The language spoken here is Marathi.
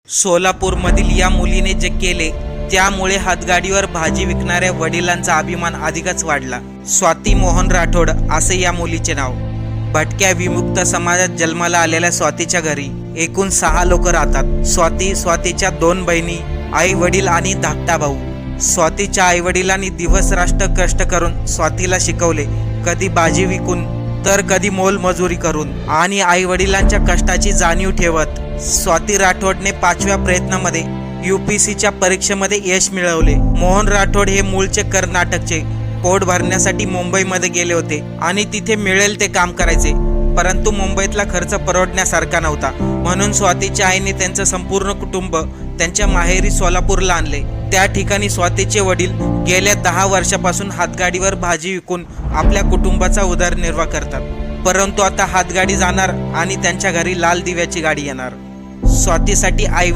सोलापूरमधील या मुलीने जे केले त्यामुळे हातगाडीवर भाजी विकणाऱ्या वडिलांचा अभिमान अधिकच वाढला। स्वाती मोहन राठोड असे या मुलीचे नाव। भटक्या विमुक्त समाजात जन्माला आलेल्या स्वातीच्या घरी एकूण 6 लोक राहतात। स्वातीच्या 2 बहिणी, आई वडील आणि धाकटा भाऊ। स्वातीच्या आई वडिलांनी दिवस रात्र कष्ट करून स्वातीला शिकवले, कधी भाजी विकून तर कधी मोलमजुरी करून, आणि आई वडिलांच्या कष्टाची जाणीव ठेवत स्वाती राठोडने 5व्या प्रयत्नामध्ये UPSCच्या परीक्षेमध्ये यश मिळवले। मोहन राठोड हे मूळचे कर्नाटकचे, पोट भरण्यासाठी मुंबईमध्ये गेले होते आणि तिथे मिळेल ते काम करायचे, परंतु मुंबईतला खर्च परवडण्यासारखा नव्हता, म्हणून स्वातीच्या आईने त्यांचं संपूर्ण कुटुंब त्यांच्या माहेरी सोलापूरला आणले। त्या ठिकाणी स्वातीचे वडील गेल्या 10 वर्षापासून हातगाडीवर भाजी विकून आपल्या कुटुंबाचा उदरनिर्वाह करतात, परंतु आता हातगाडी जाणार आणि त्यांच्या घरी लाल दिव्याची गाडी येणार। स्वातीसाठी आई